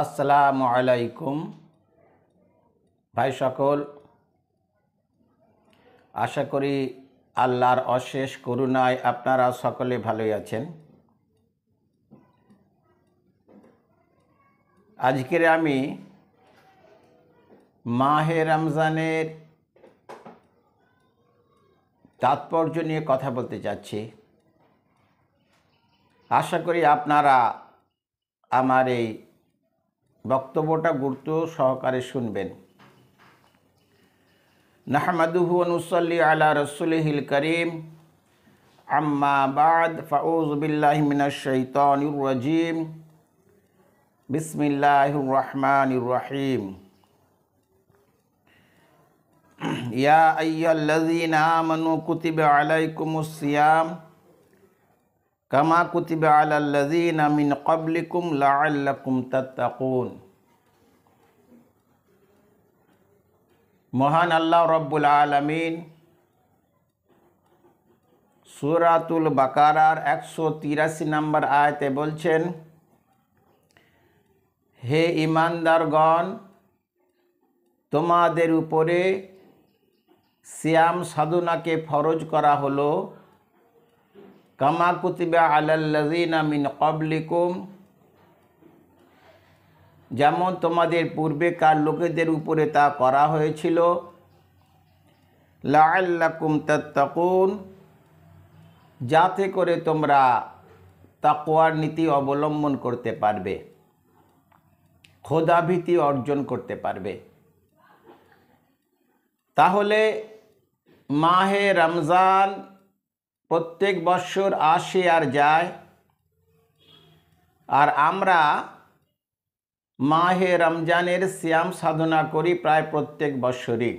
আসসালামু আলাইকুম ভাই সকল, আশা করি আল্লাহর অশেষ করুণায় আপনারা সকলে ভালোই আছেন। আজকের আমি মাহে রমজানের তাৎপর্য নিয়ে কথা বলতে চাচ্ছি। আশা করি আপনারা আমার এই বক্তব্যটা গুরুত্ব সহকারে শুনবেন। নাহমাদুহু ওয়া নুসাল্লি আলা রাসূলিহিল কারীম, আম্মা বা'দ, ফাউযু বিল্লাহি মিনাশ শাইতানির রাজীম, বিসমিল্লাহির রহমানির রহিম। ইয়া আইয়ুহাল্লাযীনা আমানু কুতিবা আলাইকুমুস সিয়াম কামা কুতিবা আলাল্লাযীনা মিন ক্বাবলিকুম লাআল্লাকুম তাত্তাকুন। মহান আল্লাহ রব্বুল আলামিন সূরাতুল বাকারার 183 নম্বর আয়াতে বলছেন, হে ঈমানদারগণ, তোমাদের উপরে সিয়াম সাধনাকে ফরজ করা হলো কামা কুতিবা আলাল্লাযীনা মিন ক্বাবলিকুম, যেমন তোমাদের পূর্বেকার লোকেদের উপরে তা করা হয়েছিল, লাআল্লাকুম তাত্তাকুন, যাতে করে তোমরা তাকওয়ার নীতি অবলম্বন করতে পারবে, খোদাভীতি অর্জন করতে পারবে। তাহলে মাহে রমজান প্রত্যেক বৎসর আসে আর যায়, আর আমরা মাহে রমজানের সিয়াম সাধনা করি প্রায় প্রত্যেক বৎসরই।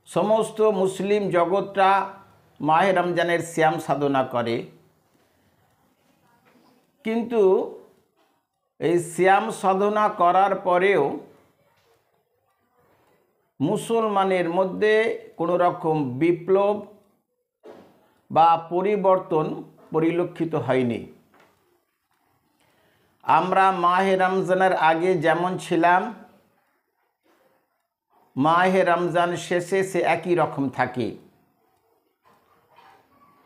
সমস্ত মুসলিম জগৎটা মাহে রমজানের সিয়াম সাধনা করে, কিন্তু এই সিয়াম সাধনা করার পরেও মুসলমানের মধ্যে কোনো রকম বিপ্লব বা পরিবর্তন পরিলক্ষিত হয়নি। আমরা মাহে রমজানের আগে যেমন ছিলাম, মাহে রমজান শেষে সে একই রকম থাকি।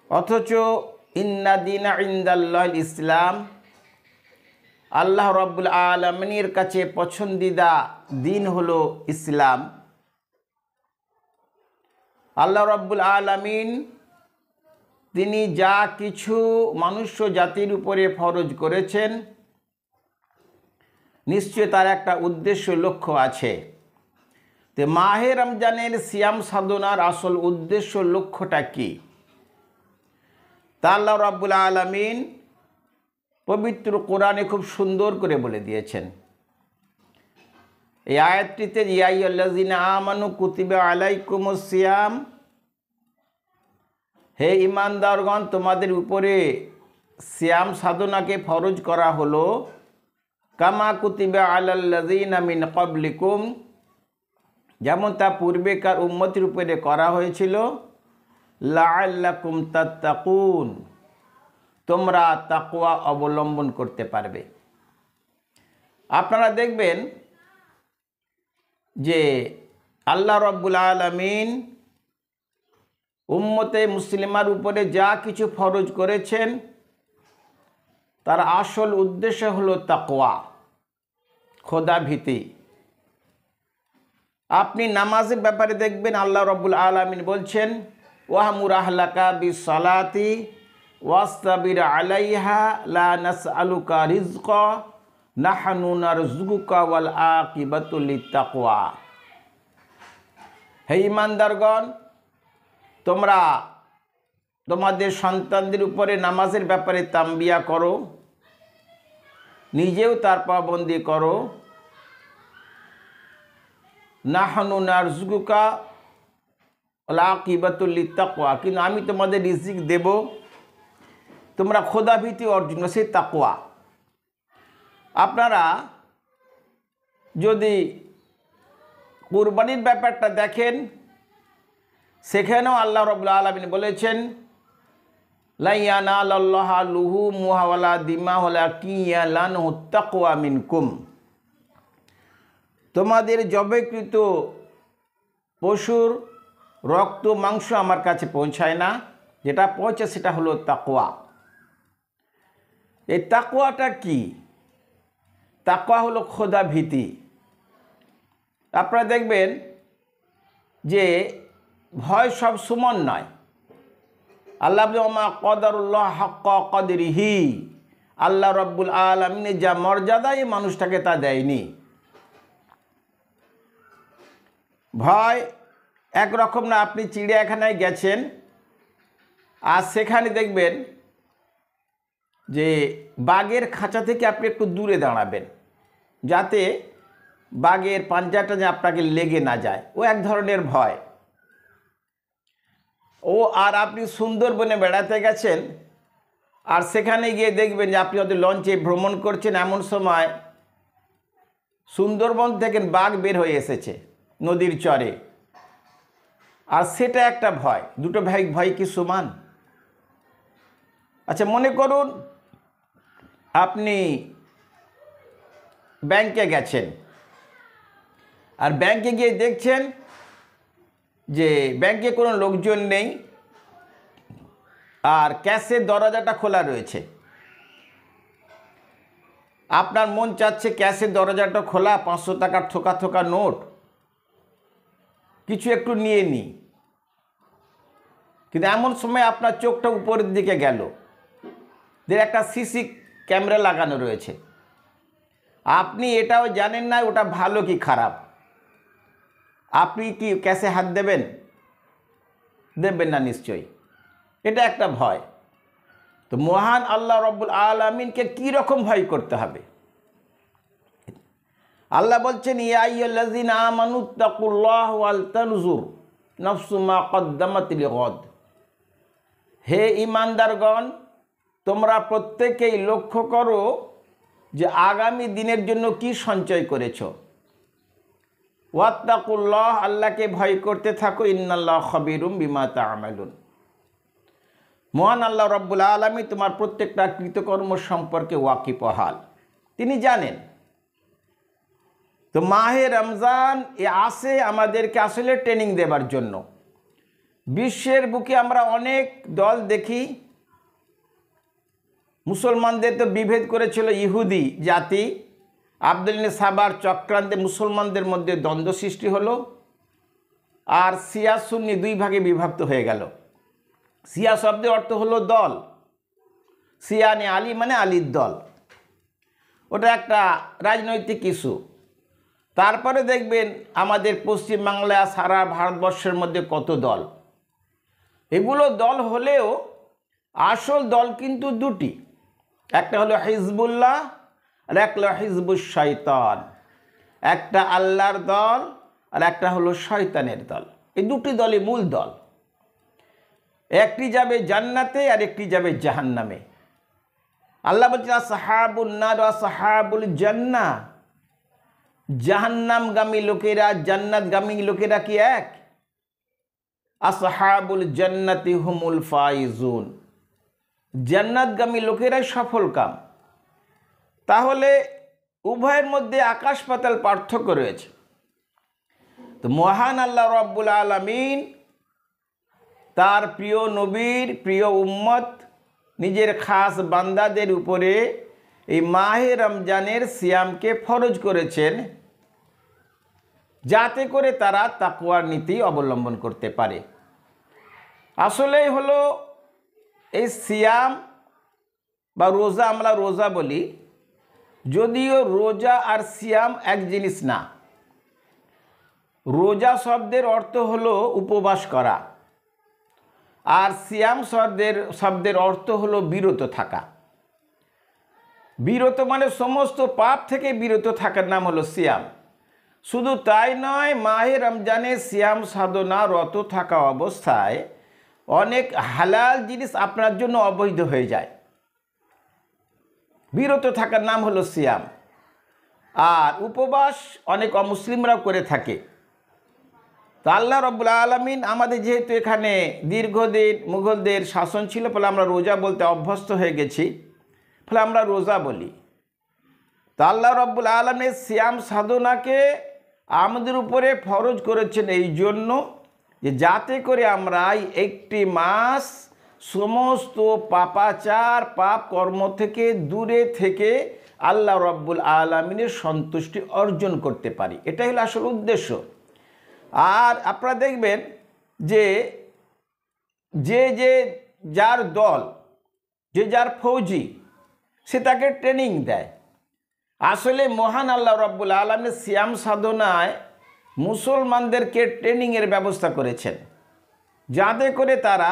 অথচ ইন্না দীনা ইনদাল্লাহিল ইসলাম, আল্লাহ রাব্বুল আলামিনের কাছে পছন্দিদা দিন হলো ইসলাম। আল্লাহ রাব্বুল আলামিন তিনি যা কিছু মনুষ্য জাতির উপরে ফরজ করেছেন, নিশ্চয় তার একটা উদ্দেশ্য লক্ষ্য আছে। তো মাহে রমজানের সিয়াম সাধনার আসল উদ্দেশ্য লক্ষ্যটা কি, তা আল্লাহ রাব্বুল আলামিন পবিত্র কোরআনে খুব সুন্দর করে বলে দিয়েছেন। এই আয়াতটিতে ইয়া আইয়ুহাল্লাযীনা আমানু কুতিবা আলাইকুমুস সিয়াম, হে ঈমানদারগণ, তোমাদের উপরে সিয়াম সাধনাকে ফরজ করা হলো কামা কুতিবা আলাল্লাযীনা মিন ক্বাবলিকুম, যেমন তা পূর্বেকার উম্মতের উপরে করা হয়েছিল, লাআল্লাকুম তাত্তাকুন, তোমরা তাকওয়া অবলম্বন করতে পারবে। আপনারা দেখবেন যে আল্লাহ রাব্বুল আলামিন উম্মতে মুসলিমার উপরে যা কিছু ফরজ করেছেন তার আসল উদ্দেশ্য হলো তাকওয়া, খোদাভীতি। আপনি নামাজের ব্যাপারে দেখবেন আল্লাহ রাব্বুল আলামিন বলছেন, ওয়াহমুর আহলাকা বিসসালাতি ওয়াসতাবির আলাইহা লা নাসআলুকা রিজকা নাহনু নারযুকুকা ওয়াল আকিবাতু লিত্তাকওয়া। হে ঈমানদারগণ, তোমরা তোমাদের সন্তানদের উপরে নামাজের ব্যাপারে তাম্বিয়া করো, নিজেও তার পাবন্দি করো। নাহনু নারযুকুকা ওয়াল আকিবাতু লিত্তাকওয়া, কিন্তু আমি তোমাদের রিজিক দেব, তোমরা খোদাভীতি অর্জন করো, সেই তাকওয়া। আপনারা যদি কুরবানির ব্যাপারটা দেখেন, সেখানেও আল্লাহ রাব্বুল আলামিন বলেছেন, লা ইয়ানালাল্লাহা লুহুমুহা ওয়ালা দিমাহুহা ওয়ালাকিন ইয়ানালুহু তাকওয়া মিনকুম। তোমাদের জবাইকৃত পশুর রক্ত মাংস আমার কাছে পৌঁছায় না, যেটা পৌঁছে সেটা হলো তাকওয়া। এই তাকওয়াটা কি? তাকওয়া হলো খোদা ভীতি। আপনারা দেখবেন যে ভয় সব সমান নয়। আল্লাহ মা কদরুল্লাহ হাক্কা কদরিহি, আল্লাহ রব্বুল আলামিনের যা মর্যাদা এই মানুষটাকে তা দেয়নি। ভয় একরকম না। আপনি চিড়িয়াখানায় গেছেন আর সেখানে দেখবেন যে বাঘের খাঁচা থেকে আপনি একটু দূরে দাঁড়াবেন, যাতে বাঘের পাঞ্জাটা যে আপনাকে লেগে না যায়। ও এক ধরনের ভয়। ও আর আপনি সুন্দরবনে বেড়াতে গেছেন আর সেখানে গিয়ে দেখবেন যে আপনি হয়তো লঞ্চে ভ্রমণ করছেন, এমন সময় সুন্দরবন থেকে বাঘ বের হয়ে এসেছে নদীর চরে, আর সেটা একটা ভয়। দুটো ভয় কি সমান? আচ্ছা, মনে করুন আপনি ব্যাংকে গেছেন আর ব্যাংকে গিয়ে দেখছেন যে ব্যাংকে কোনো লোকজন নেই আর ক্যাশের দরজাটা খোলা রয়েছে। আপনার মন চাচ্ছে ক্যাশের দরজাটা খোলা, 500 টাকার থোকা থোকা নোট কিছু একটু নিয়ে নিই। কিন্তু এমন সময় আপনার চোখটা উপরের দিকে গেল, যে একটা সিসি ক্যামেরা লাগানো রয়েছে। আপনি এটাও জানেন না ওটা ভালো কি খারাপ। আপনি কি ক্যাশে হাত দেবেন? দেবেন না নিশ্চয়ই। এটা একটা ভয়। তো মহান আল্লাহ রব্বুল আলামিনকে কী রকম ভয় করতে হবে? আল্লাহ বলছেন, ইয়া আইয়ুহাল্লাযীনা আমানুত্তাকুল্লাহ ওয়াল তানজুর নাফসুম মা কদ্দামাত লিগাদ। হে ঈমানদারগণ, তোমরা প্রত্যেকেই লক্ষ্য করো যে আগামী দিনের জন্য কি সঞ্চয় করেছ। ওয়াত্তাকুল্লাহ, আল্লাহকে ভয় করতে থাকো। ইন্নাল্লাহ খাবীরুম বিমা তা'মালুন। মহান আল্লাহ রব্বুল আলামিন তোমার প্রত্যেকটা কৃতকর্ম সম্পর্কে ওয়াকিবহাল, তিনি জানেন। তো মাহে রমজান আসে আমাদেরকে আসলে ট্রেনিং দেবার জন্য। বিশ্বের বুকে আমরা অনেক দল দেখি। মুসলমানদের তো বিভেদ করেছিল ইহুদি জাতি। আব্দুল সাবার চক্রান্তে মুসলমানদের মধ্যে দ্বন্দ্ব সৃষ্টি হলো আর শিয়া সুন্নি দুই ভাগে বিভক্ত হয়ে গেল। শিয়া শব্দের অর্থ হলো দল। শিয়ানে আলী মানে আলীর দল। ওটা একটা রাজনৈতিক ইস্যু। তারপরে দেখবেন আমাদের পশ্চিমবাংলা সারা ভারতবর্ষের মধ্যে কত দল। এগুলো দল হলেও আসল দল কিন্তু দুটি, একটা হলো হিজবুল্লাহ আর একটা হলো হিজবুশ শয়তান। একটা আল্লাহর দল আর একটা হলো শয়তানের দল। এই দুটি দলই মূল দল। একটি যাবে জান্নাতে আর একটি যাবে জাহান্নামে। আল্লাহ বলছেন আসহাবুন নার ওয়া আসহাবুল জান্নাহ। জাহান্নামগামী লোকেরা জান্নাতগামী লোকেরা কি এক? আসহাবুল জান্নাতি হুমুল ফাইজুন। জান্নাতগামী লোকেরাই সফল কাম। তাহলে উভয়ের মধ্যে আকাশ পাতাল পার্থক্য রয়েছে। তো মহান আল্লাহ রব্বুল আলামিন তার প্রিয় নবীর প্রিয় উম্মত নিজের খাস বান্দাদের উপরে এই মাহে রমজানের সিয়ামকে ফরজ করেছেন, যাতে করে তারা তাকওয়ার নীতি অবলম্বন করতে পারে। আসলেই হলো এই সিয়াম বা রোজা, আমরা রোজা বলি, যদিও রোজা আর সিয়াম এক জিনিস না। রোজা শব্দের অর্থ হলো উপবাস করা, আর সিয়াম শব্দের অর্থ হলো বিরত থাকা। বিরত মানে সমস্ত পাপ থেকে বিরত থাকার নাম হলো সিয়াম। শুধু তাই নয়, মাহে রমজানে সিয়াম সাধনা রত থাকা অবস্থায় অনেক হালাল জিনিস আপনার জন্য অবৈধ হয়ে যায়। বিরত থাকার নাম হলো সিয়াম। আর উপবাস অনেক অমুসলিমরাও করে থাকে। তো আল্লাহ রাব্বুল আলামিন আমাদের যেহেতু এখানে দীর্ঘদিন মুঘলদের শাসন ছিল, ফলে আমরা রোজা বলতে অভ্যস্ত হয়ে গেছি, ফলে আমরা রোজা বলি। তো আল্লাহ রাব্বুল আলামিন সিয়াম সাধনাকে আমাদের উপরে ফরজ করেছেন এই জন্য যে যাতে করে আমরা একটি মাস সমস্ত পাপাচার পাপ কর্ম থেকে দূরে থেকে আল্লাহ রাব্বুল আলামিনের সন্তুষ্টি অর্জন করতে পারি। এটাই হলো আসল উদ্দেশ্য। আর আপনারা দেখবেন যে যে যার দল, যে যার ফৌজি, সে তাকে ট্রেনিং দেয়। আসলে মহান আল্লাহ রাব্বুল আলামিন সিয়াম সাধনায় মুসলমানদেরকে ট্রেনিংয়ের ব্যবস্থা করেছেন, যাতে করে তারা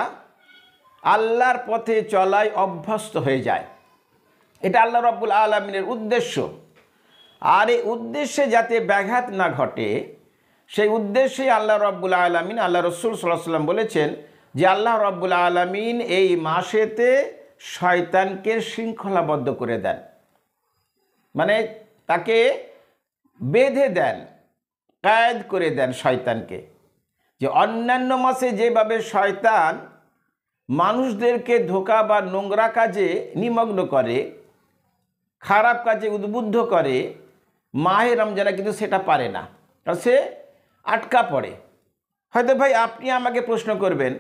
আল্লাহর পথে চলায় অভ্যস্ত হয়ে যায়। এটা আল্লাহ রাব্বুল আলামিনের উদ্দেশ্য। আর এই উদ্দেশ্যে যাতে ব্যাঘাত না ঘটে, সেই উদ্দেশ্যে আল্লাহ রাব্বুল আলামিন, আল্লাহ রসুল সাল্লাল্লাহু আলাইহি ওয়াসাল্লাম বলেছেন যে আল্লাহ রাব্বুল আলামিন এই মাসেতে শয়তানকে শৃঙ্খলাবদ্ধ করে দেন, মানে তাকে বেঁধে দেন, কয়েদ করে দেন শয়তানকে। যে অন্যান্য মাসে যেভাবে শয়তান মানুষদেরকে ধোঁকা বা নোংরা কাজে নিমগ্ন করে, খারাপ কাজে উদ্বুদ্ধ করে, মাহে রমজানে কিন্তু সেটা পারে না, কারণ সে আটকা পড়ে। হয়তো ভাই আপনি আমাকে প্রশ্ন করবেন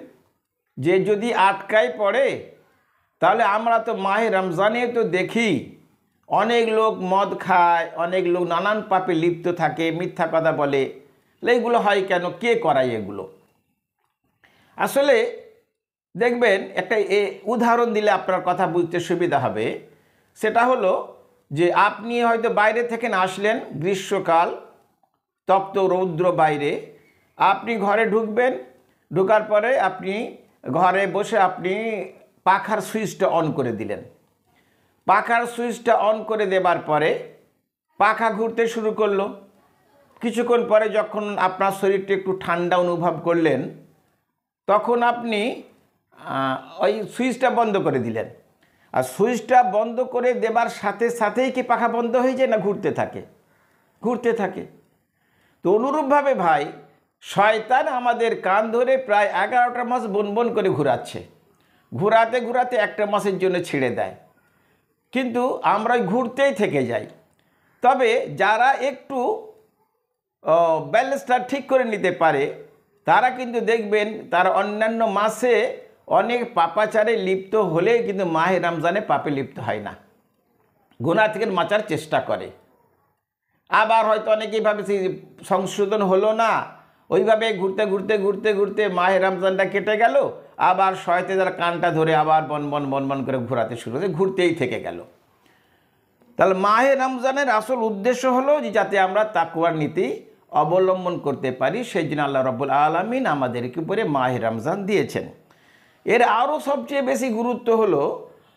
যে যদি আটকায় পড়ে, তাহলে আমরা তো মাহে রমজানে তো দেখি অনেক লোক মদ খায়, অনেক লোক নানান পাপে লিপ্ত থাকে, মিথ্যা কথা বলে। এইগুলো হয় কেন? কে করায় এগুলো? আসলে দেখবেন একটা উদাহরণ দিলে আপনার কথা বুঝতে সুবিধা হবে। সেটা হলো যে আপনি হয়তো বাইরে থেকে আসলেন, গ্রীষ্মকাল, তপ্ত রৌদ্র বাইরে, আপনি ঘরে ঢুকবেন, ঢোকার পরে আপনি ঘরে বসে আপনি পাখার সুইচটা অন করে দিলেন। পাখার সুইচটা অন করে দেবার পরে পাখা ঘুরতে শুরু করলো। কিছুক্ষণ পরে যখন আপনার শরীরটা একটু ঠান্ডা অনুভব করলেন, তখন আপনি ওই সুইচটা বন্ধ করে দিলেন। আর সুইচটা বন্ধ করে দেবার সাথে সাথেই কি পাখা বন্ধ হয়ে যায়? না ঘুরতে থাকে? ঘুরতে থাকে। তো অনুরূপভাবে ভাই, শয়তান আমাদের কান ধরে প্রায় 11টা মাস বনবন করে ঘোরাচ্ছে। ঘোরাতে ঘোরাতে একটা মাসের জন্য ছেড়ে দেয়, কিন্তু আমরা ঘুরতেই থেকে যাই। তবে যারা একটু ব্যালেন্সটা ঠিক করে নিতে পারে, তারা কিন্তু দেখবেন তারা অন্যান্য মাসে অনেক পাপাচারে লিপ্ত হলে কিন্তু মাহে রমজানে পাপে লিপ্ত হয় না, গুনাহ থেকে বাঁচার চেষ্টা করে। আবার হয়তো অনেকেই ভাবে সংশোধন হলো না, ওইভাবে ঘুরতে ঘুরতে ঘুরতে ঘুরতে মাহে রমজানটা কেটে গেল, আবার শয়তানের কানটা ধরে আবার বনবন বনবন করে ঘোরাতে শুরু করে, ঘুরতেই থেকে গেল। তাহলে মাহে রমজানের আসল উদ্দেশ্য হলো যে যাতে আমরা তাকওয়ার নীতি অবলম্বন করতে পারি। সেই জন্য আল্লাহ রাব্বুল আলামিন আমাদেরকে উপরে মাহে রমজান দিয়েছেন। এর আরও সবচেয়ে বেশি গুরুত্ব হলো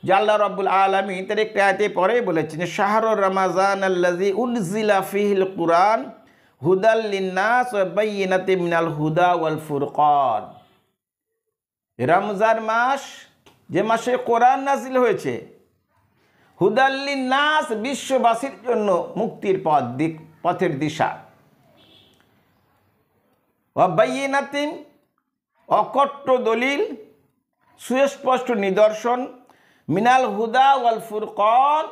যে আল্লাহ রাব্বুল আলামিন তার একটা আয়াতে পরে বলেছেন, শাহরুর রমাজান আল্লাযী উনজিলা ফীহিল কুরআন হুদাল লিন্নাস ওয়া বাইয়িনাতিন মিনাল হুদা ওয়াল ফুরকান। রমজান মাস, যে মাসে কোরআন নাজিল হয়েছে, হুদাল লিন্নাস, বিশ্ববাসীর জন্য মুক্তির পথের দিশা, ওয়া বাইয়িনাতিন, অকট্ট দলিল, সুস্পষ্ট নিদর্শন, মিনাল হুদা ওয়াল ফুরকান,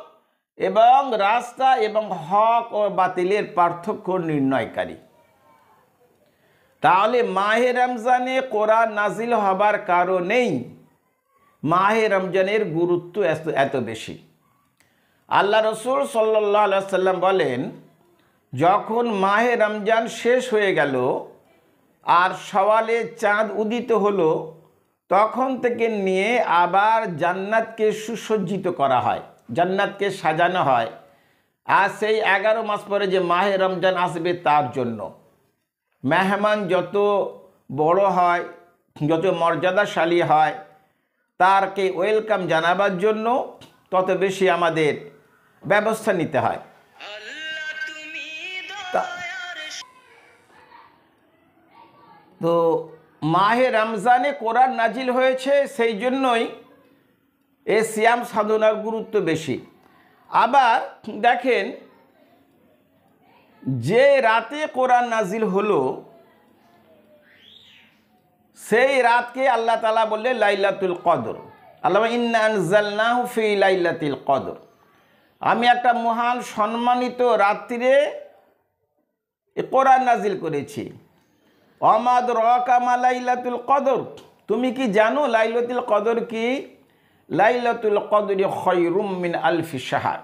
এবং রাস্তা এবং হক ও বাতিলের পার্থক্য নির্ণয়কারী। তাহলে মাহে রমজানে কোরআন নাজিল হবার কারণেই মাহে রমজানের গুরুত্ব এত বেশি। আল্লাহ রসুল সাল্লাল্লাহু আলাইহি ওয়াসাল্লাম বলেন, যখন মাহে রমজান শেষ হয়ে গেল আর সওয়ালে চাঁদ উদিত হলো, তখন থেকে নিয়ে আবার জান্নাতকে সুসজ্জিত করা হয়, জান্নাতকে সাজানো হয়। আর সেই 11 মাস পরে যে মাহে রমজান আসবে, তার জন্য মেহমান যত বড় হয়, যত মর্যাদাশালী হয়, তারকে ওয়েলকাম জানাবার জন্য তত বেশি আমাদের ব্যবস্থা নিতে হয়। তো মাহে রমজানে কোরআন নাজিল হয়েছে, সেই জন্যই এই সিয়াম সাধনার গুরুত্ব বেশি। আবার দেখেন, যে রাতে কোরআন নাজিল হলো সেই রাতকে আল্লাহ তাআলা বললেন লাইলাতুল কদর। আল্লাহ ইন্না আনজালনাহু ফি লাইলাতিল কদর, আমি একটা মহান সম্মানিত রাত্রিরে কোরআন নাজিল করেছি। ওমা আদরাকা মা লাইলাতুল কদর, তুমি কি জানো লাইলাতুল কদর কি? লাইলাতুল কদরি খায়রুম মিন আলফি শাহর,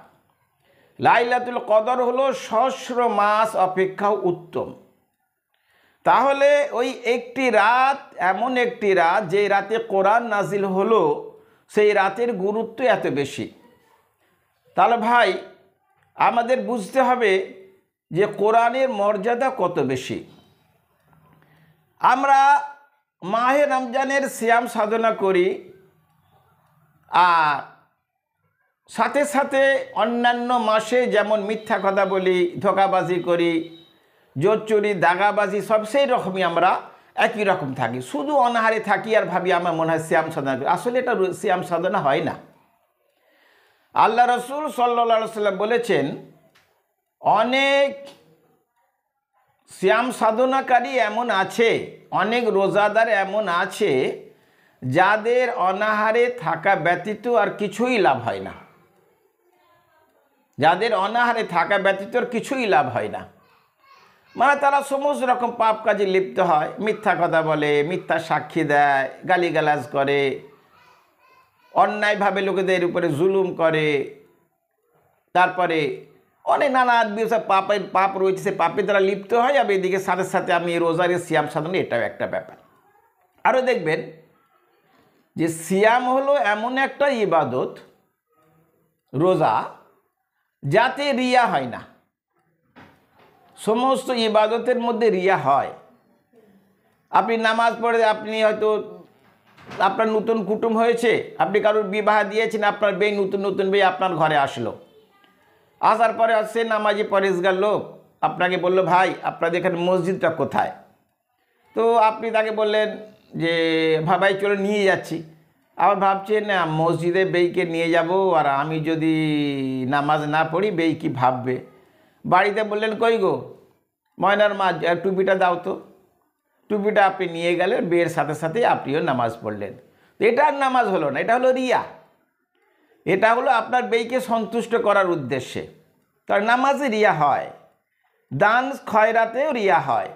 লাইলাতুল কদর হলো সহস্র মাস অপেক্ষাও উত্তম। তাহলে ওই একটি রাত, এমন একটি রাত যে রাতে কোরআন নাজিল হলো, সেই রাতের গুরুত্ব এত বেশি। তাহলে ভাই আমাদের বুঝতে হবে যে কোরআনের মর্যাদা কত বেশি। আমরা মাহে রমজানের সিয়াম সাধনা করি, আর সাথে সাথে অন্যান্য মাসে যেমন মিথ্যা কথা বলি, ধোঁকাবাজি করি, জোর চুরি, দাগাবাজি, সব সেই রকমই আমরা একই রকম থাকি। শুধু অনাহারে থাকি আর ভাবি আমার মনে হয় সিয়াম সাধনা করি। আসলে এটা সিয়াম সাধনা হয় না। আল্লাহ রসুল সাল্লাল্লাহু আলাইহি ওয়াসাল্লাম বলেছেন, অনেক সিয়াম সাধনাকারী এমন আছে, অনেক রোজাদার এমন আছে যাদের অনাহারে থাকা ব্যতীত আর কিছুই লাভ হয় না, যাদের অনাহারে থাকা ব্যতীত আর কিছুই লাভ হয় না। মানে তারা সমস্ত রকম পাপ কাজে লিপ্ত হয়, মিথ্যা কথা বলে, মিথ্যা সাক্ষী দেয়, গালিগালাজ করে, অন্যায়ভাবে লোকেদের উপরে জুলুম করে, তারপরে অনেক নানা বিষয় পাপ রয়েছে, সে পাপে তারা লিপ্ত হয়। আর এদিকে সাথে সাথে আমি রোজারে সিয়াম সাধনা, এটাও একটা ব্যাপার। আরও দেখবেন যে সিয়াম হলো এমন একটা ইবাদত, রোজা, যাতে রিয়া হয় না। সমস্ত ইবাদতের মধ্যে রিয়া হয়। আপনি নামাজ পড়ে, আপনি হয়তো আপনার নতুন কুটুম হয়েছে, আপনি কারোর বিবাহ দিয়েছেন, আপনার বেই নতুন বেই আপনার ঘরে আসলো, আসার পরে সে নামাজি পরেশগার লোক আপনাকে বললো, ভাই আপনাদের এখানে মসজিদটা কোথায়? তো আপনি তাকে বললেন যে ভাই চলো নিয়ে যাচ্ছি। আবার ভাবছেন না মসজিদে বেইকে নিয়ে যাব, আর আমি যদি নামাজ না পড়ি বেই কি ভাববে। বাড়িতে বললেন, কই গো ময়নার মা, টুপিটা দাও তো। টুপিটা আপনি নিয়ে গেলেন, বিয়ের সাথে সাথে আপনিও নামাজ পড়লেন। তো এটা আর নামাজ হলো না, এটা হলো রিয়া। এটা হলো আপনার বেইকে সন্তুষ্ট করার উদ্দেশ্যে। তার নামাজে রিয়া হয়, দান খয়রাতেও রিয়া হয়,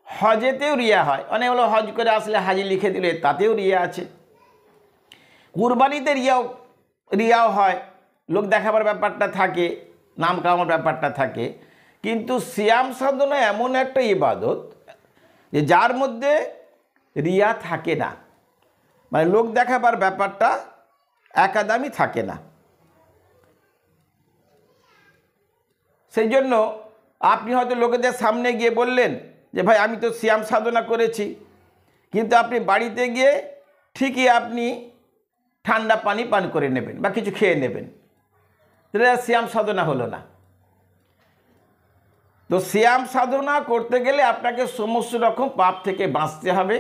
হজেতেও রিয়া হয়। অনেক হলো হজ করে আসলে হাজি লিখে দিলে, তাতেও রিয়া আছে। কুরবানিতে রিয়াও হয়, লোক দেখাবার ব্যাপারটা থাকে, নাম কামার ব্যাপারটা থাকে। কিন্তু সিয়াম সাধনা এমন একটা ইবাদত যে যার মধ্যে রিয়া থাকে না, মানে লোক দেখাবার ব্যাপারটা একাদামি থাকে না। সেই জন্য আপনি হয়তো লোকেদের সামনে গিয়ে বললেন যে ভাই আমি তো সিয়াম সাধনা করেছি, কিন্তু আপনি বাড়িতে গিয়ে ঠিকই আপনি ঠান্ডা পানি পান করে নেবেন বা কিছু খেয়ে নেবেন, তাহলে সিয়াম সাধনা হলো না। তো সিয়াম সাধনা করতে গেলে আপনাকে সমস্ত রকম পাপ থেকে বাঁচতে হবে,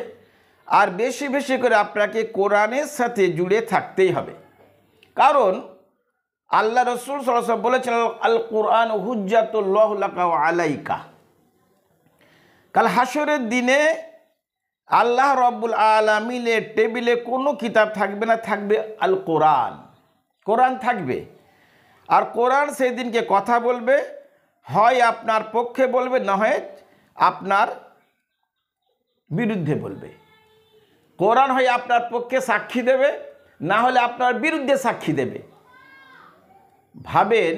আর বেশি বেশি করে আপনাকে কোরআনের সাথে জুড়ে থাকতেই হবে। কারণ আল্লাহ রসুল সাল্লাল্লাহু আলাইহি ওয়াসাল্লাম বলেছেন, আল কোরআন হুজ্জাতুল্লাহ লাকা ওয়া আলাইকা। কাল হাসরের দিনে আল্লাহ রব্বুল আলামিনের টেবিলে কোনো কিতাব থাকবে না, থাকবে আল কোরআন। কোরআন থাকবে, আর কোরআন সেই দিনকে কথা বলবে, হয় আপনার পক্ষে বলবে, না হয় আপনার বিরুদ্ধে বলবে। কোরআন হয় আপনার পক্ষে সাক্ষী দেবে, না হলে আপনার বিরুদ্ধে সাক্ষী দেবে। ভাবেন,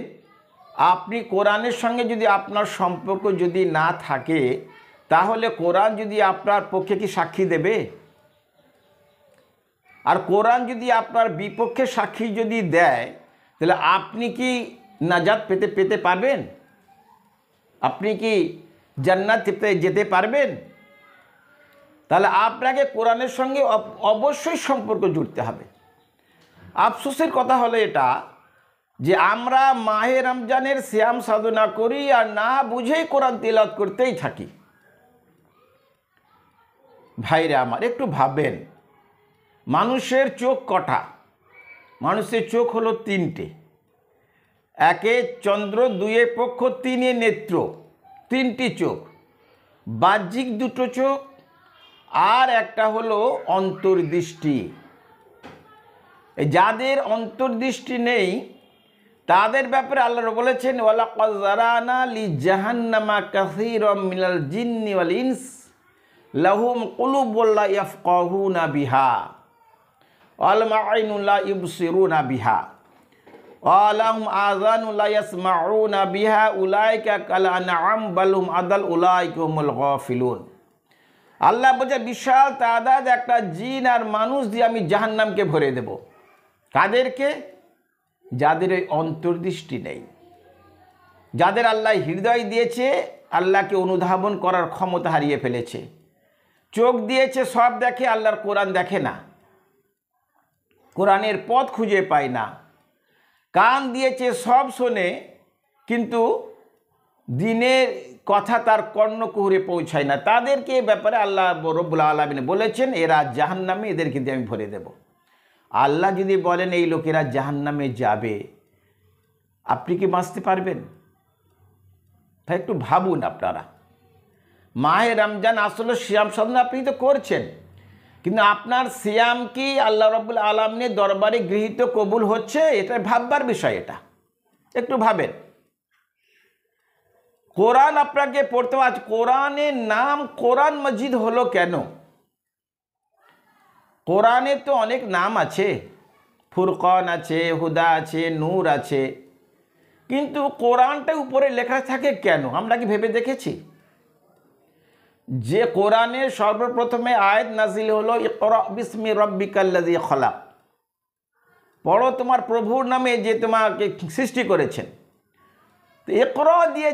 আপনি কোরআনের সঙ্গে যদি আপনার সম্পর্ক যদি না থাকে, তাহলে কোরআন যদি আপনার পক্ষে কি সাক্ষী দেবে? আর কোরআন যদি আপনার বিপক্ষে সাক্ষী যদি দেয়, তাহলে আপনি কি নাজাত পেতে পারবেন? আপনি কি জান্নাত যেতে পারবেন? তাহলে আপনাকে কোরআনের সঙ্গে অবশ্যই সম্পর্ক জুড়তে হবে। আফসোসের কথা হলো এটা যে আমরা মাহে রমজানের সিয়াম সাধনা করি আর না বুঝেই কোরআন তিলাওয়াত করতেই থাকি। ভাইরা আমার, একটু ভাববেন, মানুষের চোখ কটা? মানুষের চোখ হলো তিনটে। একে চন্দ্র, দুয়ে পক্ষ, তিনে নেত্র, তিনটি চোখ। বাহ্যিক দুটো চোখ আর একটা হলো অন্তর্দৃষ্টি। যাদের অন্তর্দৃষ্টি নেই তাদের ব্যাপারে আল্লাহ বলেছেন, ওয়ালাকাদ যারানা লিজাহান্নামা কাসীরাম মিনাল জিন্নি ওয়াল ইনস লাহুম কুলুবুন লা ইয়াফকাহুনা বিহা ওয়াল আ'ইনুন লা ইবসিরুনা বিহা ওয়া লাহুম আযানুন লা ইয়াসমাউনা বিহা উলাইকা কাল আনআম বাল হুম আদাল উলাইকা হুমুল গাফিলুন। আল্লাহ বলছে বিশাল তাদাদ একটা জিন আর মানুষ দিয়ে আমি জাহান্নামকে ভরে দেব। কাদেরকে? যাদের ওই অন্তর্দৃষ্টি নেই, যাদের আল্লাহ হৃদয় দিয়েছে, আল্লাহকে অনুধাবন করার ক্ষমতা হারিয়ে ফেলেছে। চোখ দিয়েছে সব দেখে, আল্লাহর কোরআন দেখে না, কোরআনের পথ খুঁজে পায় না। কান দিয়েছে সব শোনে, কিন্তু দিনের কথা তার কর্ণকুহরে পৌঁছায় না। তাদেরকে এ ব্যাপারে আল্লাহ রব্বুল আলামিন বলেছেন, এরা জাহান্নামে, এদেরকে দিয়ে আমি ভরে দেব। আল্লাহ যদি বলেন এই লোকেরা জাহান্নামে যাবে, আপনি কি বাঁচতে পারবেন? তাই একটু ভাবুন আপনারা। মাহে রমজান আসলে সিয়াম সাধনা আপনি তো করছেন, কিন্তু আপনার সিয়াম কি আল্লাহ রাব্বুল আলামিনের দরবারে গৃহীত কবুল হচ্ছে? এটা ভাববার বিষয়। এটা একটু ভাবেন। কোরআন আপনাকে পড়তে হবে। আজ কোরআনের নাম কোরআন মজিদ হলো কেন? কোরআনের তো অনেক নাম আছে, ফুরকান আছে, হুদা আছে, নূর আছে, কিন্তু কোরআনটা উপরে লেখা থাকে কেন? আমরা কি ভেবে দেখেছি? যে কোরআনের সর্বপ্রথমে আয়াত নাজিল হলো ইকরা বিসমি রাব্বিকাল্লাযী খলাক, পড়ো তোমার প্রভুর নামে যে তোমাকে সৃষ্টি করেছেন। তো ইকরা দিয়ে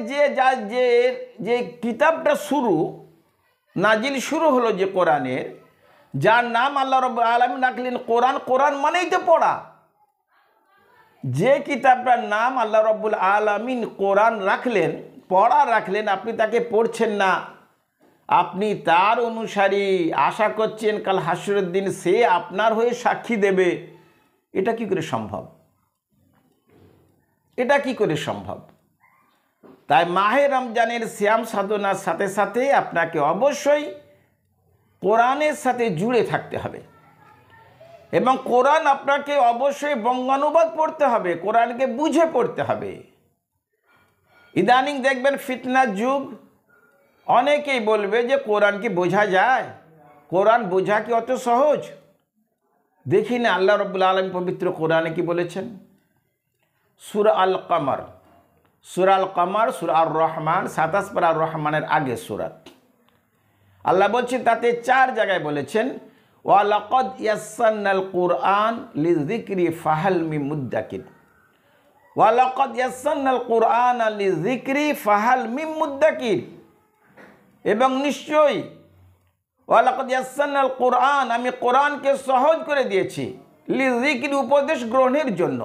যে কিতাবটা শুরু নাজিল শুরু হলো যে কোরআনের, যার নাম আল্লাহ রাব্বুল আলামিন রাখলেন কোরআন। কোরআন মানেই তো পড়া। যে কিতাবটার নাম আল্লাহ রাব্বুল আলামিন কোরআন রাখলেন, পড়া রাখলেন, আপনি তাকে পড়ছেন না, আপনি তার অনুসারী, আশা করছেন কাল হাসরের দিন সে আপনার হয়ে সাক্ষী দেবে, এটা কি করে সম্ভব? এটা কি করে সম্ভব? তাই মাহে রমজানের সিয়াম সাধনার সাথে সাথে আপনাকে অবশ্যই কোরআনের সাথে জুড়ে থাকতে হবে, এবং কোরআন আপনাকে অবশ্যই বঙ্গানুবাদ পড়তে হবে, কোরআনকে বুঝে পড়তে হবে। ইদানিং দেখবেন ফিতনার যুগ, অনেকেই বলবে যে কোরআন কি বোঝা যায়? কোরআন বোঝা কি অত সহজ? দেখি না আল্লাহ রাব্বুল আলামিন পবিত্র কোরআনে কি বলেছেন। সূরা আল কমর, সূরা আল কমর, সূরা আর রহমান, 27 পারা আর রহমানের আগে সূরা। আল্লাহ বলছেন, তাতে 4 জায়গায় বলেছেন ওয়া লাকাদ ইয়াসসারনাল কুরআন লিযিকরি ফাহাল মিন মুদ্দাকির। ওয়া লাকাদ ইয়াসসারনাল কুরআনা লিযিকরি ফাহাল মিন মুদ্দাকির। এবং নিশ্চয়ই ওয়া লাকাদ ইয়াসসারনাল কুরআন, আমি কোরআনকে সহজ করে দিয়েছি, লিযিকরি, উপদেশ গ্রহণের জন্য।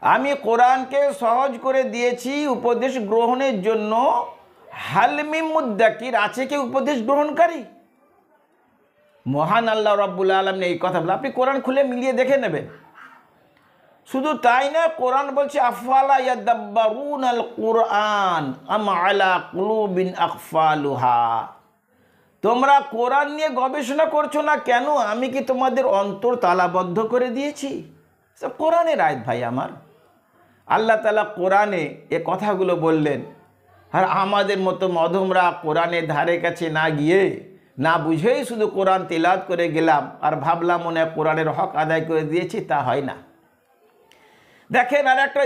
আমি কোরআনকে সহজ করে দিয়েছি উপদেশ গ্রহণের জন্য। হাল মিন মুদ্দাকির, আছে কি উপদেশ গ্রহণকারী? মহান আল্লাহ রাব্বুল আলামিন এই কথা বলে, আপনি কোরআন খুলে মিলিয়ে দেখে নেবেন। শুধু তাই না, কোরআন বলছে আফালা ইয়াদাব্বারুনাল কুরআন আম আলা কুলুবিন আকফালুহা। তোমরা কোরআন নিয়ে গবেষণা করছো না কেন? আমি কি তোমাদের অন্তর তালাবদ্ধ করে দিয়েছি? সব কোরআনের আয়াত ভাই আমার। আল্লাহ তাআলা কোরআনে এ কথাগুলো বললেন, আর আমাদের মতো মধমরা কোরআনের ধারে কাছে না গিয়ে, না বুঝেই শুধু কোরআন তিলাওয়াত করে গেলাম আর ভাবলাম মনে হয় কোরআনের হক আদায় করে দিয়েছি, তা হয় না। দেখেন, আর একটা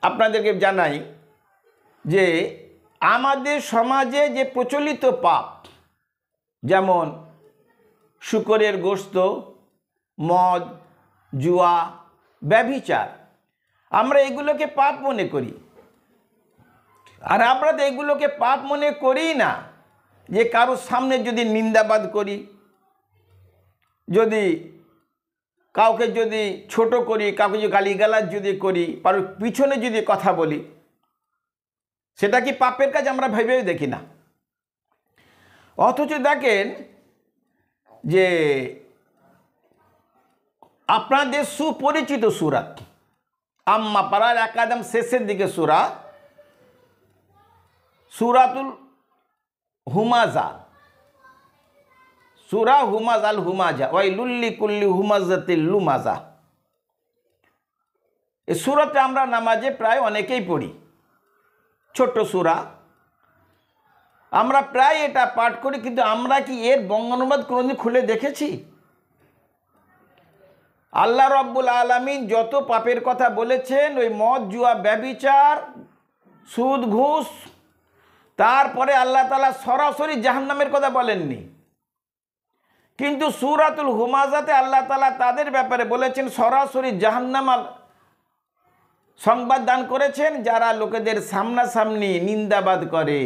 আপনাদেরকে জানাই যে আমাদের সমাজে যে প্রচলিত পাপ, যেমন শূকরের গোশত, মদ, জুয়া, ব্যভিচার, আমরা এগুলোকে পাপ মনে করি। আর আমরা তো এগুলোকে পাপ মনে করি না যে কারোর সামনে যদি নিন্দাবাদ করি, যদি কাউকে যদি ছোট করি, কাউকে যদি গালিগালাজ যদি করি, কারোর পিছনে যদি কথা বলি, সেটা কি পাপের কাজ? আমরা ভেবেও দেখি না। অথচ দেখেন যে আপনাদের সুপরিচিত সূরা আম্মা পারার একাদম শেষের দিকে সূরা, সূরাতুল হুমাজা, সূরা হুমাজাল হুমাজা ওয়াইলুল কুল্লি হুমাজাতিল লুমাজা। এই সূরাটা আমরা নামাজে প্রায় অনেকেই পড়ি, ছোট্ট সূরা, আমরা প্রায় এটা পাঠ করি, কিন্তু আমরা কি এর বঙ্গানুবাদ কোনোদিন খুলে দেখেছি? আল্লাহ রাব্বুল আলামিন যত পাপের কথা বলেছেন, ওই মদ, জুয়া, ব্যভিচার, সুদ, ঘুষ, তারপরে আল্লাহ তাআলা সরাসরি জাহান্নামের কথা বলেননি, কিন্তু সূরাতুল হুমাজাতে আল্লাহ তাআলা তাদের ব্যাপারে বলেছেন, সরাসরি জাহান্নাম সংবাদ দান করেছেন, যারা লোকেদের সামনাসামনি নিন্দাবাদ করে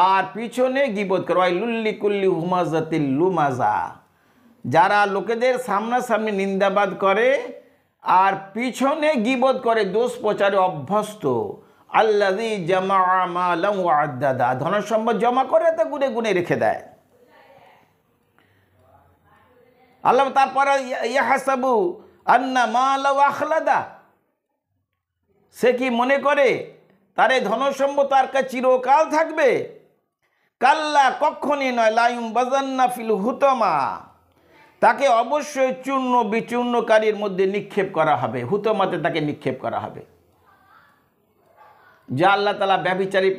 আর পিছনে গীবত করে। ওয়াইলুল কুল্লি হুমাজাতিল লুমাজা, যারা লোকেদের সামনাসামনি নিন্দাবাদ করে আর পিছনে গীবত করে, দোষ প্রচারে অভ্যস্ত। আল্লাযী জামা মালান ওয়া আদ্দাদা, ধনসম্পদ জমা করে তা গুনে গুনে রেখে দেয়। আল্লাহ তারপরে ইয়াহসাবু আন্না মালাহু আখলাদা, সে কি মনে করে তার এই ধনসম্পদ তার কাছে চিরকাল থাকবে? কাল্লা, কখনই নয়। লা ইউমবাযান্না ফিল হুতামা, তাকে অবশ্যই চূর্ণ বিচূর্ণকারীর মধ্যে নিক্ষেপ করা হবে, হুতমাতে তাকে নিক্ষেপ করা হবে। যা আল্লাহ তাআলা ব্যভিচারী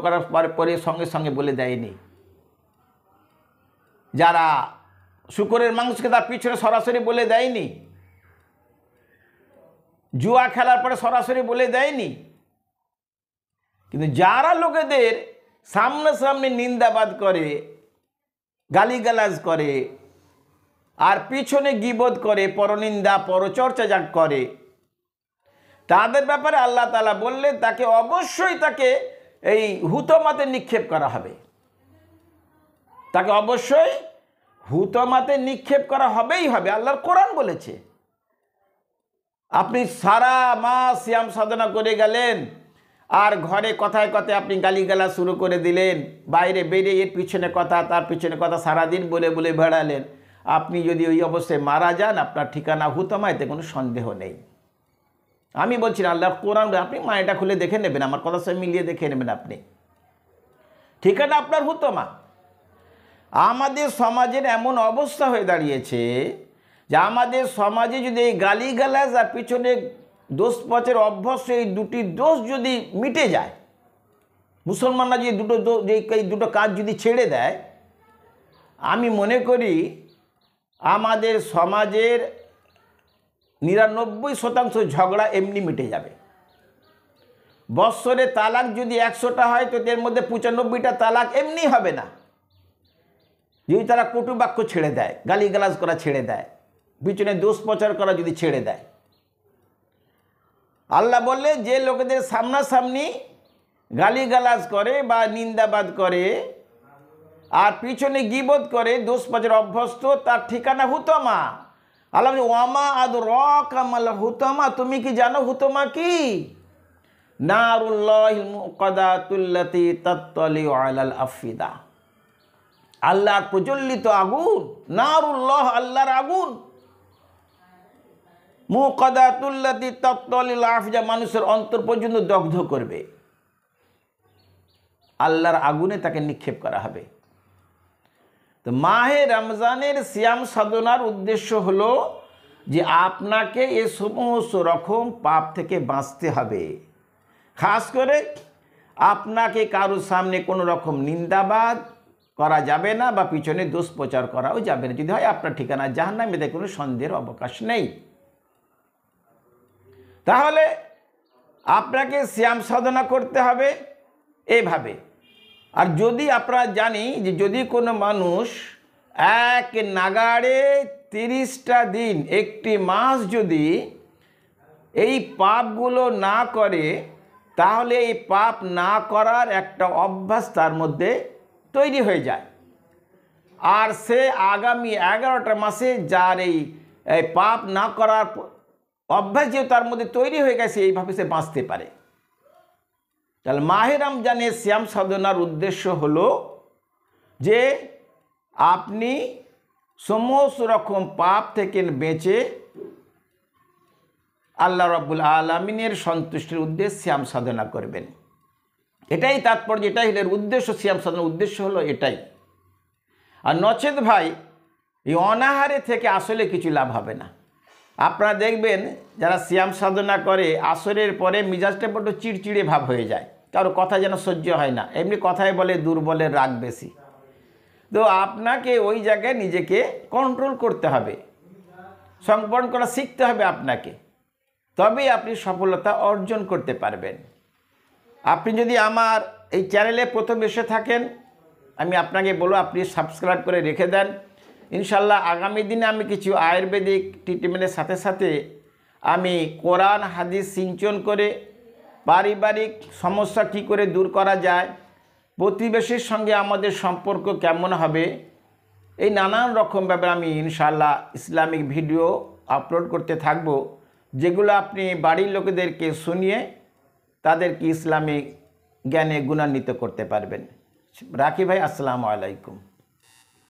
করার পরে সঙ্গে সঙ্গে বলে দেয়নি। যারা শুকরের মাংসকে তার পিছনে সরাসরি বলে দেয়নি, জুয়া খেলার পরে সরাসরি বলে দেয়নি, কিন্তু যারা লোকেদের সামনাসামনি নিন্দাবাদ করে, গালিগালাজ করে আর পিছনে গীবত করে, পরনিন্দা পরচর্চা যা করে, তাদের ব্যাপারে আল্লাহ তাআলা বললেন তাকে অবশ্যই তাকে এই হুতমাতে নিক্ষেপ করা হবে, তাকে অবশ্যই হুতমাতে নিক্ষেপ করা হবেই হবে। আল্লাহর কোরআন বলেছে। আপনি সারা মাস সিয়াম সাধনা করে গেলেন আর ঘরে কথায় কথায় আপনি গালিগালা শুরু করে দিলেন, বাইরে বেরিয়ে এর পিছনে কথা তার পিছনে কথা সারাদিন বলে বলে বেড়ালেন, আপনি যদি ওই অবস্থায় মারা যান, আপনার ঠিকানা হুতমা, এতে কোনো সন্দেহ নেই। আমি বলছি না, আল্লাহর কোরআন, আপনি মায়েটা খুলে দেখে নেবেন, আমার কথার সাথে মিলিয়ে দেখে নেবেন, আপনি ঠিকানা আপনার হুতমা। আমাদের সমাজের এমন অবস্থা হয়ে দাঁড়িয়েছে যে আমাদের সমাজে যদি এই গালিগালাজ আর পিছনে দোষ পচের অভ্যস্ত, এই দুটি দোষ যদি মিটে যায়, মুসলমানরা যে এই দুটো কাজ যদি ছেড়ে দেয়, আমি মনে করি আমাদের সমাজের 99% ঝগড়া এমনি মিটে যাবে। বৎসরে তালাক যদি 100টা হয়, তো এর মধ্যে 95টা তালাক এমনি হবে না, যদি তারা কটু বাক্য ছেড়ে দেয়, গালিগালাজ করা ছেড়ে দেয়, পিছনে দোষ প্রচার করা যদি ছেড়ে দেয়। আল্লাহ বললে যে লোকেদের সামনাসামনি গালিগালাজ করে বা নিন্দাবাদ করে আর পিছনে গীবত করে, দোষ প্রচার অভ্যস্ত, তার ঠিকানা হুতমা। আল্লাহ ওয়ামা আদরাকা মাল হুতমা, তুমি কি জানো হুতমা কি? নারুল্লাহিল মুকাদাতুল্লাতী তাত্তালিউ আলাল আফিদা, আল্লাহর প্রজ্বলিত আগুন। নারুল্লাহ, আল্লাহর আগুন। মুকাদাতুল্লাতী তাত্তালিউ আফিদা, মানুষের অন্তর পর্যন্ত দগ্ধ করবে। আল্লাহর আগুনে তাকে নিক্ষেপ করা হবে। তো মাহে রমজানের সিয়াম সাধনার উদ্দেশ্য হলো যে আপনাকে এ সমস্ত রকম পাপ থেকে বাঁচতে হবে। খাস করে আপনাকে কারোর সামনে কোনো রকম নিন্দাবাদ করা যাবে না বা পিছনে দোষ প্রচার করাও যাবে না। যদি হয় আপনার ঠিকানা জাহান্নাম, এতে কোনো সন্দেহের অবকাশ নেই। তাহলে আপনাকে সিয়াম সাধনা করতে হবে এভাবে। আর যদি আপনারা জানি যে যদি কোনো মানুষ এক নাগাড়ে 30টা দিন, একটি মাস যদি এই পাপগুলো না করে, তাহলে এই পাপ না করার একটা অভ্যাস তার মধ্যে তৈরি হয়ে যায়। আর সে আগামী 11টা মাসে যার এই পাপ না করার অভ্যাস যে তার মধ্যে তৈরি হয়ে গেছে, এইভাবে সে বাঁচতে পারে। তাহলে মাহে রমজানের সিয়াম সাধনার উদ্দেশ্য হলো যে আপনি সমস্ত রকম পাপ থেকে বেঁচে আল্লাহ রাব্বুল আলামিনের সন্তুষ্টির উদ্দেশ্যে সিয়াম সাধনা করবেন। এটাই তাৎপর্য, এটাই এর উদ্দেশ্য। সিয়াম সাধনার উদ্দেশ্য হলো এটাই। আর নচেত ভাই এই অনাহারে থেকে আসলে কিছু লাভ হবে না। আপনারা দেখবেন যারা সিয়াম সাধনা করে আসরের পরে মিজাজটা বড্ড চিড়চিড়ে ভাব হয়ে যায়, কারো কথা যেন সহ্য হয় না, এমনি কথায় বলে দুর্বলের রাগ বেশি। তো আপনাকে ওই জায়গায় নিজেকে কন্ট্রোল করতে হবে, সংবরণ করা শিখতে হবে আপনাকে, তবেই আপনি সফলতা অর্জন করতে পারবেন। আপনি যদি আমার এই চ্যানেলে প্রথম এসে থাকেন, আমি আপনাকে বলবো আপনি সাবস্ক্রাইব করে রেখে দেন। ইনশাল্লাহ আগামী দিনে আমি কিছু আয়ুর্বেদিক ট্রিটমেন্টের সাথে সাথে আমি কোরআন হাদিস সিঞ্চন করে পারিবারিক সমস্যা কী করে দূর করা যায়, প্রতিবেশীর সঙ্গে আমাদের সম্পর্ক কেমন হবে, এই নানান রকম ব্যাপারে আমি ইনশাল্লাহ ইসলামিক ভিডিও আপলোড করতে থাকব, যেগুলো আপনি বাড়ির লোকেদেরকে শুনিয়ে তাদেরকে ইসলামিক জ্ঞানে গুণান্বিত করতে পারবেন। রাখি ভাই, আসসালামু আলাইকুম।